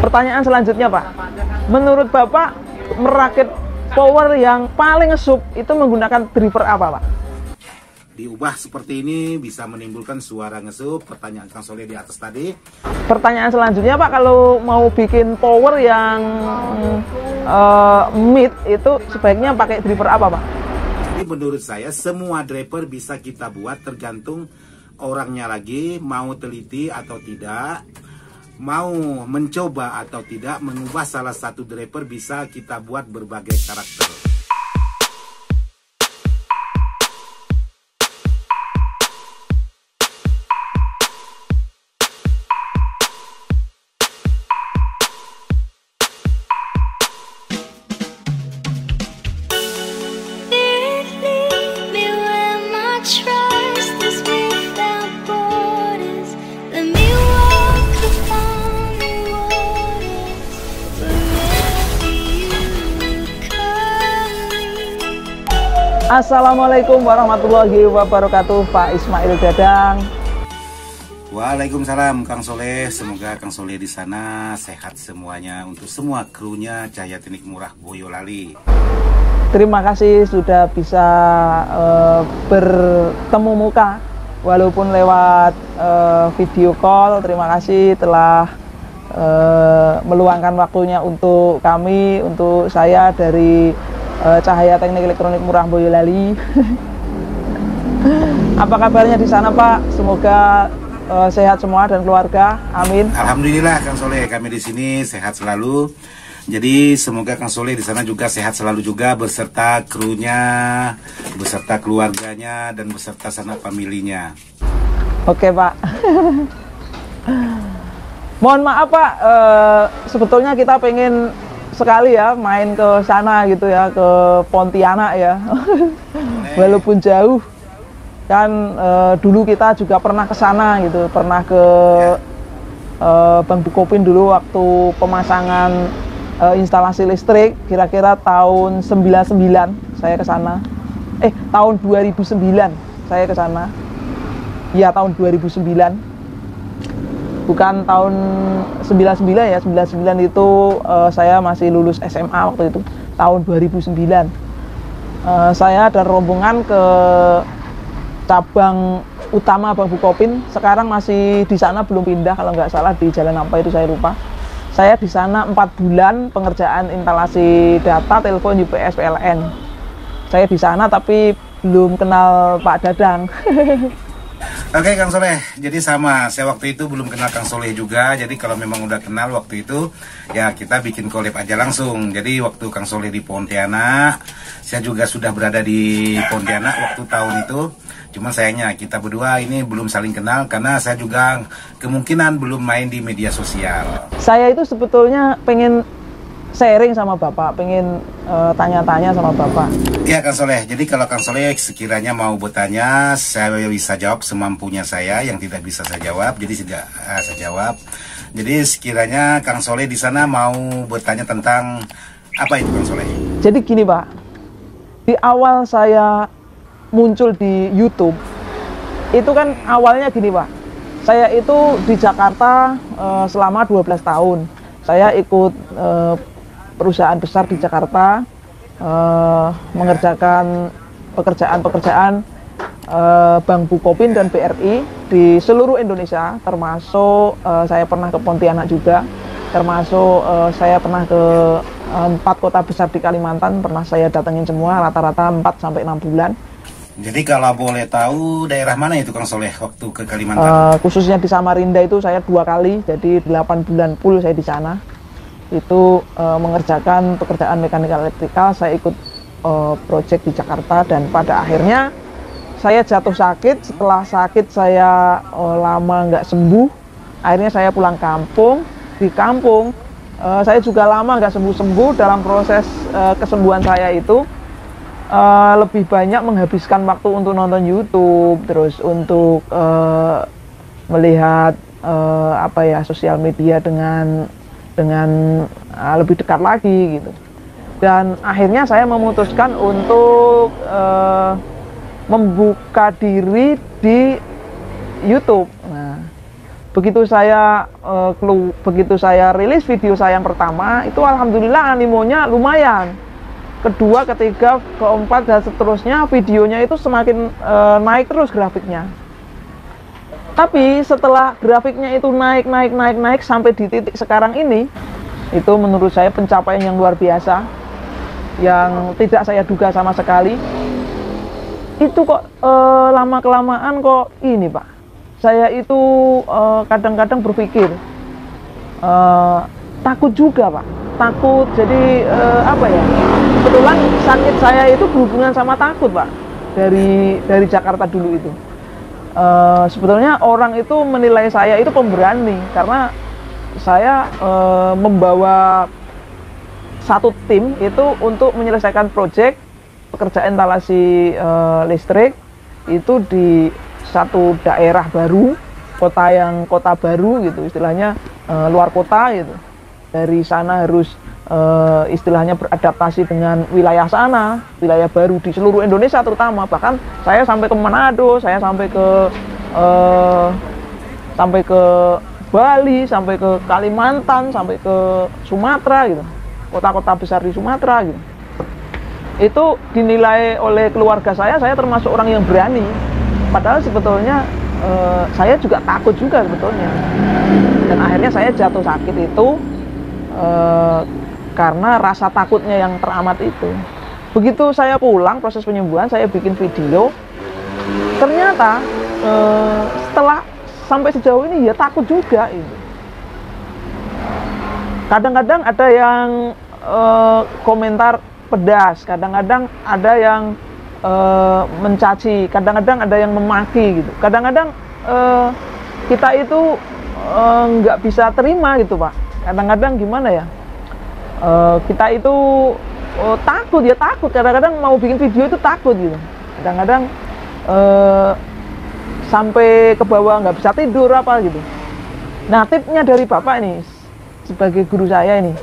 Pertanyaan selanjutnya, Pak. Menurut Bapak, merakit power yang paling ngesup itu menggunakan driver apa, Pak? Diubah seperti ini bisa menimbulkan suara ngesup. Pertanyaan Kang Soleh di atas tadi. Pertanyaan selanjutnya, Pak, kalau mau bikin power yang mid itu sebaiknya pakai driver apa, Pak? Jadi menurut saya semua driver bisa kita buat, tergantung orangnya lagi mau teliti atau tidak, mau mencoba atau tidak. Mengubah salah satu driver bisa kita buat berbagai karakter. Assalamualaikum warahmatullahi wabarakatuh, Pak Ismail Dadang. Waalaikumsalam Kang Soleh. Semoga Kang Soleh di sana sehat semuanya, untuk semua krunya Cahaya Teknik Murah Boyolali. Terima kasih sudah bisa bertemu muka walaupun lewat video call. Terima kasih telah meluangkan waktunya untuk kami, untuk saya dari Cahaya Teknik Elektronik Murah Boyolali. Apa kabarnya di sana, Pak? Semoga sehat semua dan keluarga. Amin. Alhamdulillah Kang Soleh, kami di sini sehat selalu. Jadi semoga Kang Soleh di sana juga sehat selalu juga, beserta krunya, beserta keluarganya, dan beserta sanak familinya. Oke, Pak. Mohon maaf, Pak. Sebetulnya kita pengen sekali ya main ke sana gitu ya, ke Pontianak ya. Walaupun jauh kan, dulu kita juga pernah ke sana gitu, pernah ke Bang Bukopin dulu waktu pemasangan instalasi listrik, kira-kira tahun 99 saya ke sana. Tahun 2009 saya ke sana. Ya, tahun 2009. Bukan tahun 99 ya, 99 itu saya masih lulus SMA waktu itu, tahun 2009. Saya dan rombongan ke cabang utama Bang Bukopin, sekarang masih di sana, belum pindah kalau nggak salah, di jalan apa itu saya lupa. Saya di sana 4 bulan pengerjaan instalasi data, telepon, UPS, PLN. Saya di sana tapi belum kenal Pak Dadang. Oke Kang Soleh, jadi sama, saya waktu itu belum kenal Kang Soleh juga. Jadi kalau memang udah kenal waktu itu, ya kita bikin collab aja langsung. Jadi waktu Kang Soleh di Pontianak, saya juga sudah berada di Pontianak waktu tahun itu. Cuman sayangnya kita berdua ini belum saling kenal, karena saya juga kemungkinan belum main di media sosial. Saya itu sebetulnya pengen sharing sama Bapak, pengen tanya-tanya sama Bapak. Ya Kang Soleh, jadi kalau Kang Soleh sekiranya mau bertanya, saya bisa jawab semampunya saya. Yang tidak bisa saya jawab, jadi tidak saya jawab. Jadi sekiranya Kang Soleh di sana mau bertanya tentang apa itu Kang Soleh? Jadi gini, Pak, di awal saya muncul di YouTube, itu kan awalnya gini, Pak. Saya itu di Jakarta selama 12 tahun. Saya ikut perusahaan besar di Jakarta, mengerjakan pekerjaan-pekerjaan Bang Bukopin dan BRI di seluruh Indonesia, termasuk saya pernah ke Pontianak juga, termasuk saya pernah ke 4 kota besar di Kalimantan, pernah saya datengin semua, rata-rata 4-6 bulan. Jadi kalau boleh tahu daerah mana itu Kang Soleh waktu ke Kalimantan? Khususnya di Samarinda itu saya 2 kali, jadi 8 bulan full saya di sana. Itu mengerjakan pekerjaan mekanikal elektrikal. Saya ikut project di Jakarta, dan pada akhirnya saya jatuh sakit. Setelah sakit saya lama nggak sembuh, akhirnya saya pulang kampung. Di kampung saya juga lama nggak sembuh-sembuh. Dalam proses kesembuhan saya itu lebih banyak menghabiskan waktu untuk nonton YouTube, terus untuk melihat sosial media dengan lebih dekat lagi gitu. Dan akhirnya saya memutuskan untuk membuka diri di YouTube. Nah, begitu saya rilis video saya yang pertama itu alhamdulillah animonya lumayan. Kedua, ketiga, keempat dan seterusnya videonya itu semakin naik terus grafiknya. Tapi setelah grafiknya itu naik sampai di titik sekarang ini, itu menurut saya pencapaian yang luar biasa, yang tidak saya duga sama sekali. Itu kok lama-kelamaan kok ini Pak, saya itu kadang-kadang berpikir takut juga Pak, takut. Jadi apa ya, kebetulan sakit saya itu berhubungan sama takut Pak, dari Jakarta dulu itu. Sebetulnya orang itu menilai saya itu pemberani karena saya membawa satu tim itu untuk menyelesaikan proyek pekerjaan instalasi listrik itu di satu daerah baru, kota baru gitu, istilahnya luar kota gitu. Dari sana harus istilahnya beradaptasi dengan wilayah sana, wilayah baru di seluruh Indonesia terutama. Bahkan saya sampai ke Manado, saya sampai ke Bali, sampai ke Kalimantan, sampai ke Sumatera gitu, kota-kota besar di Sumatera gitu. Itu dinilai oleh keluarga saya termasuk orang yang berani. Padahal sebetulnya saya juga takut juga sebetulnya. Dan akhirnya saya jatuh sakit itu karena rasa takutnya yang teramat itu. Begitu saya pulang proses penyembuhan, saya bikin video. Ternyata setelah sampai sejauh ini ya takut juga itu. Kadang-kadang ada yang komentar pedas, kadang-kadang ada yang mencaci, kadang-kadang ada yang memaki gitu. Kadang-kadang kita itu nggak bisa terima gitu Pak. Kadang-kadang gimana ya, kita itu takut ya, takut. Kadang-kadang mau bikin video itu takut gitu. Kadang-kadang sampai ke bawah nggak bisa tidur apa gitu. Nah, tipnya dari Bapak ini sebagai guru saya ini,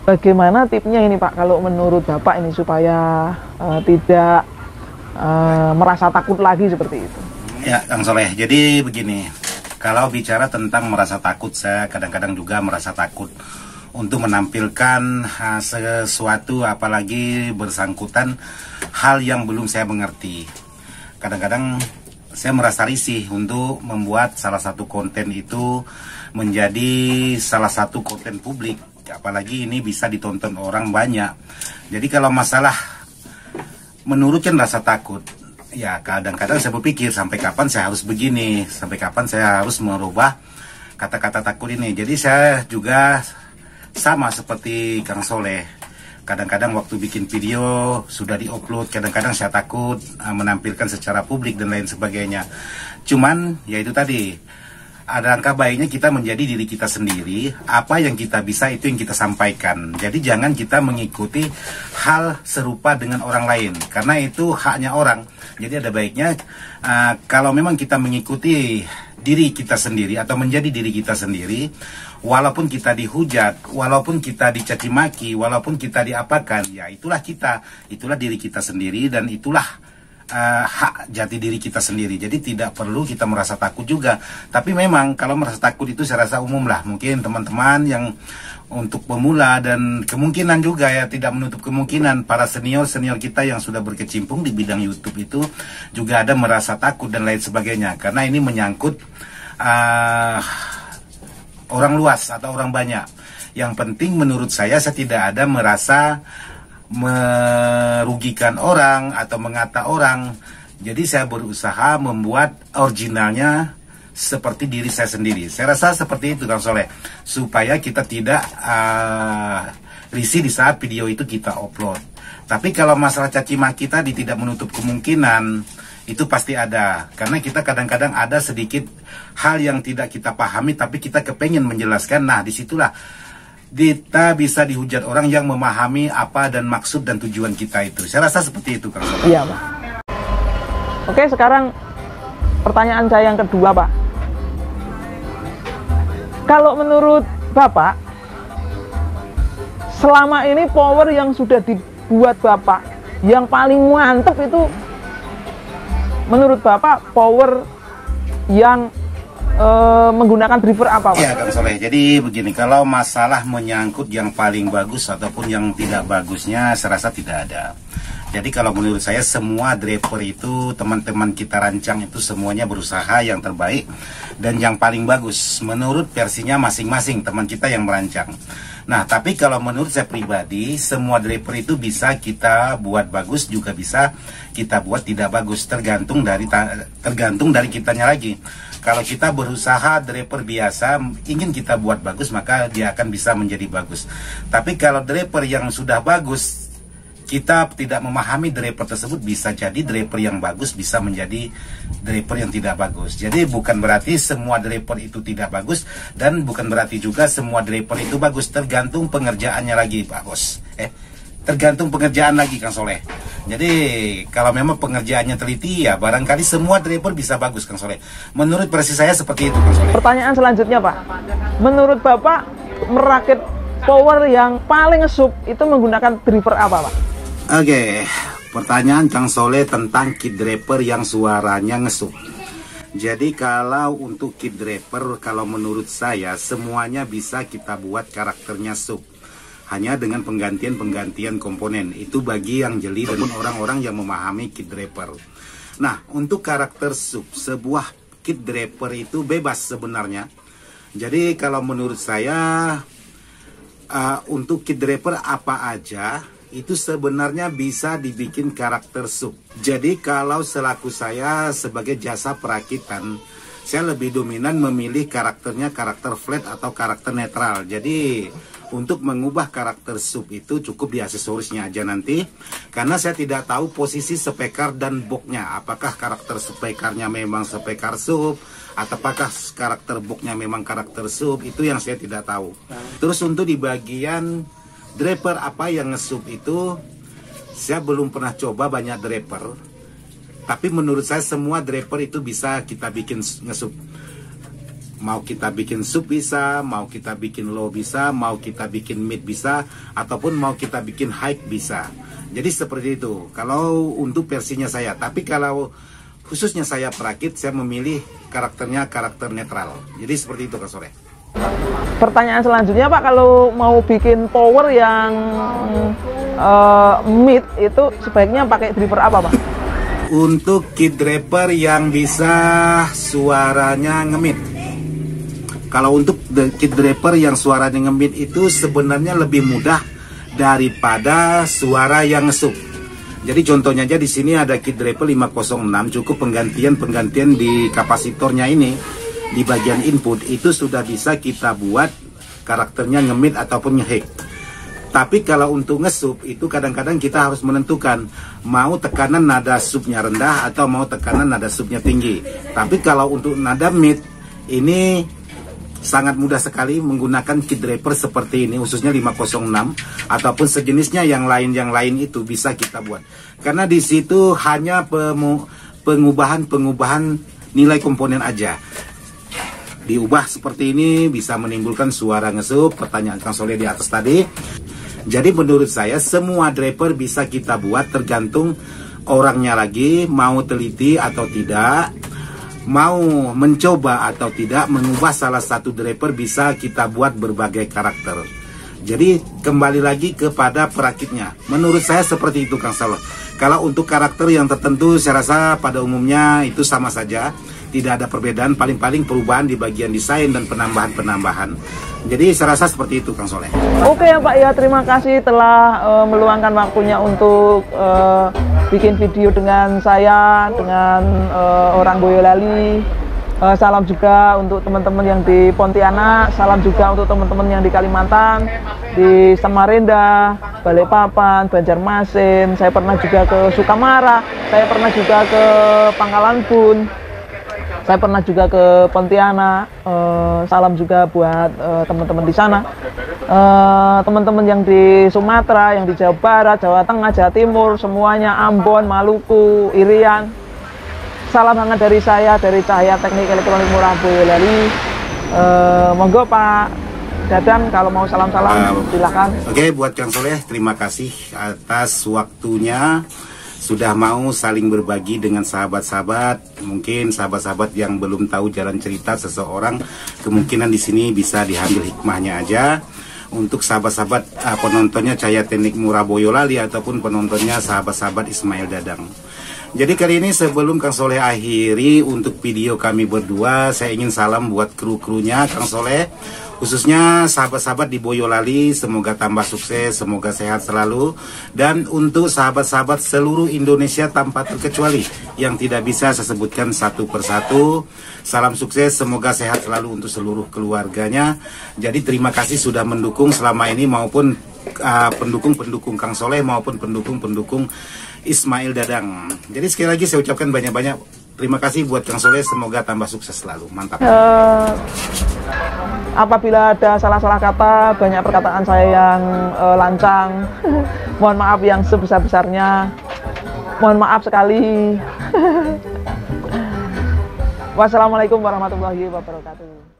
bagaimana tipnya ini Pak kalau menurut Bapak ini supaya tidak merasa takut lagi seperti itu? Ya Kang Soleh, jadi begini, kalau bicara tentang merasa takut, saya kadang-kadang juga merasa takut untuk menampilkan sesuatu, apalagi bersangkutan hal yang belum saya mengerti. Kadang-kadang saya merasa risih untuk membuat salah satu konten itu menjadi salah satu konten publik, apalagi ini bisa ditonton orang banyak. Jadi kalau masalah menurutkan rasa takut, ya kadang-kadang saya berpikir sampai kapan saya harus begini, sampai kapan saya harus merubah kata-kata takut ini. Jadi saya juga sama seperti Kang Soleh. Kadang-kadang waktu bikin video sudah diupload, kadang-kadang saya takut menampilkan secara publik dan lain sebagainya. Cuman ya itu tadi, ada angka baiknya kita menjadi diri kita sendiri. Apa yang kita bisa itu yang kita sampaikan. Jadi jangan kita mengikuti hal serupa dengan orang lain, karena itu haknya orang. Jadi ada baiknya kalau memang kita mengikuti diri kita sendiri atau menjadi diri kita sendiri, walaupun kita dihujat, walaupun kita dicaci maki, walaupun kita diapakan, ya itulah kita, itulah diri kita sendiri, dan itulah hak jati diri kita sendiri. Jadi tidak perlu kita merasa takut juga. Tapi memang kalau merasa takut itu saya rasa umum lah. Mungkin teman-teman yang untuk pemula, dan kemungkinan juga ya tidak menutup kemungkinan para senior-senior kita yang sudah berkecimpung di bidang YouTube itu juga ada merasa takut dan lain sebagainya. Karena ini menyangkut orang luas atau orang banyak. Yang penting menurut saya tidak ada merasa merugikan orang atau mengata orang. Jadi saya berusaha membuat originalnya seperti diri saya sendiri. Saya rasa seperti itu Kang Soleh, supaya kita tidak risih di saat video itu kita upload. Tapi kalau masalah caci maki tadi tidak menutup kemungkinan, itu pasti ada. Karena kita kadang-kadang ada sedikit hal yang tidak kita pahami, tapi kita kepengen menjelaskan. Nah, disitulah kita bisa dihujat orang yang memahami apa dan maksud dan tujuan kita itu. Saya rasa seperti itu Kang Soleh. Iya Pak. Oke, sekarang pertanyaan saya yang kedua Pak. Kalau menurut Bapak, selama ini power yang sudah dibuat Bapak, yang paling mantep itu menurut Bapak power yang menggunakan driver apa, Pak? Iya, Kang Soleh. Jadi begini, kalau masalah menyangkut yang paling bagus ataupun yang tidak bagusnya, saya rasa tidak ada. Jadi kalau menurut saya semua driver itu teman-teman kita rancang itu semuanya berusaha yang terbaik dan yang paling bagus menurut versinya masing-masing teman kita yang merancang. Nah, tapi kalau menurut saya pribadi, semua driver itu bisa kita buat bagus, juga bisa kita buat tidak bagus, tergantung dari kitanya lagi. Kalau kita berusaha driver biasa ingin kita buat bagus, maka dia akan bisa menjadi bagus. Tapi kalau driver yang sudah bagus, kita tidak memahami driver tersebut, bisa jadi driver yang bagus bisa menjadi driver yang tidak bagus. Jadi bukan berarti semua driver itu tidak bagus, dan bukan berarti juga semua driver itu bagus. Tergantung pengerjaannya lagi, Pak Bos. Tergantung pengerjaan lagi, Kang Soleh. Jadi kalau memang pengerjaannya teliti, ya barangkali semua driver bisa bagus, Kang Soleh. Menurut versi saya seperti itu, Kang Soleh. Pertanyaan selanjutnya, Pak. Menurut Bapak, merakit power yang paling ngesup itu menggunakan driver apa, Pak? Oke, pertanyaan Kang Soleh tentang kit driver yang suaranya ngesup. Jadi kalau untuk kit driver, kalau menurut saya semuanya bisa kita buat karakternya sub. Hanya dengan penggantian komponen. Itu bagi yang jeli dan orang-orang yang memahami kit driver. Nah, untuk karakter sub, sebuah kit driver itu bebas sebenarnya. Jadi kalau menurut saya untuk kit driver apa aja itu sebenarnya bisa dibikin karakter sub. Jadi kalau selaku saya sebagai jasa perakitan, saya lebih dominan memilih karakternya karakter flat atau karakter netral. Jadi untuk mengubah karakter sub itu cukup di aksesorisnya aja nanti, karena saya tidak tahu posisi spekar dan boxnya. Apakah karakter spekarnya memang spekar sub, atau apakah karakter boxnya memang karakter sub, itu yang saya tidak tahu. Terus untuk di bagian driver apa yang ngesub itu, saya belum pernah coba banyak driver. Tapi menurut saya semua driver itu bisa kita bikin ngesub. Mau kita bikin sub bisa, mau kita bikin low bisa, mau kita bikin mid bisa, ataupun mau kita bikin high bisa. Jadi seperti itu kalau untuk versinya saya. Tapi kalau khususnya saya perakit, saya memilih karakternya karakter netral. Jadi seperti itu, Kang Soleh. Pertanyaan selanjutnya, Pak, kalau mau bikin power yang mid itu sebaiknya pakai driver apa, Pak? Untuk kit driver yang bisa suaranya ngemit. Kalau untuk kit driver yang suaranya ngemit itu sebenarnya lebih mudah daripada suara yang ngesub. Jadi contohnya aja di sini ada kit driver 506, cukup penggantian di kapasitornya ini. Di bagian input itu sudah bisa kita buat karakternya ngemit ataupun ngehack. Tapi kalau untuk ngesub itu kadang-kadang kita harus menentukan mau tekanan nada subnya rendah atau mau tekanan nada subnya tinggi. Tapi kalau untuk nada mid ini sangat mudah sekali menggunakan kit driver seperti ini, khususnya 506 ataupun sejenisnya yang lain itu bisa kita buat. Karena di situ hanya pengubahan nilai komponen aja. Diubah seperti ini bisa menimbulkan suara ngesub, pertanyaan Kang Soleh di atas tadi. Jadi menurut saya semua driver bisa kita buat, tergantung orangnya lagi mau teliti atau tidak, mau mencoba atau tidak. Mengubah salah satu driver bisa kita buat berbagai karakter. Jadi kembali lagi kepada perakitnya. Menurut saya seperti itu, Kang Soleh. Kalau untuk karakter yang tertentu saya rasa pada umumnya itu sama saja. Tidak ada perbedaan, paling-paling perubahan di bagian desain dan penambahan-penambahan. Jadi saya rasa seperti itu, Kang Soleh. Oke ya, Pak, ya terima kasih telah meluangkan waktunya untuk bikin video dengan saya, dengan orang Boyolali. Salam juga untuk teman-teman yang di Pontianak, salam juga untuk teman-teman yang di Kalimantan, di Samarinda, Balikpapan, Banjarmasin. Saya pernah juga ke Sukamara, saya pernah juga ke Pangkalan Bun, saya pernah juga ke Pontianak. Salam juga buat teman-teman di sana, teman-teman yang di Sumatera, yang di Jawa Barat, Jawa Tengah, Jawa Timur, semuanya, Ambon, Maluku, Irian. Salam hangat dari saya, dari Cahaya Teknik Elektronik Murah Boyolali. Monggo Pak Dadang, kalau mau salam-salam silahkan. Oke, buat Kang Soleh, terima kasih atas waktunya. sudah mau saling berbagi dengan sahabat-sahabat. Mungkin sahabat-sahabat yang belum tahu jalan cerita seseorang, kemungkinan di sini bisa diambil hikmahnya aja. Untuk sahabat-sahabat penontonnya Cahaya Teknik Murah Boyolali ataupun penontonnya sahabat-sahabat Ismail Dadang. Jadi kali ini sebelum Kang Soleh akhiri untuk video kami berdua, saya ingin salam buat kru-krunya Kang Soleh, khususnya sahabat-sahabat di Boyolali, semoga tambah sukses, semoga sehat selalu. Dan untuk sahabat-sahabat seluruh Indonesia tanpa terkecuali, yang tidak bisa saya sebutkan satu persatu, salam sukses, semoga sehat selalu untuk seluruh keluarganya. Jadi terima kasih sudah mendukung selama ini, maupun pendukung-pendukung Kang Soleh maupun pendukung-pendukung Ismail Dadang. Jadi sekali lagi saya ucapkan banyak-banyak terima kasih buat Kang Soleh, semoga tambah sukses selalu. Mantap. Apabila ada salah-salah kata, banyak perkataan saya yang lancang, mohon maaf yang sebesar-besarnya. Mohon maaf sekali. Wassalamualaikum warahmatullahi wabarakatuh.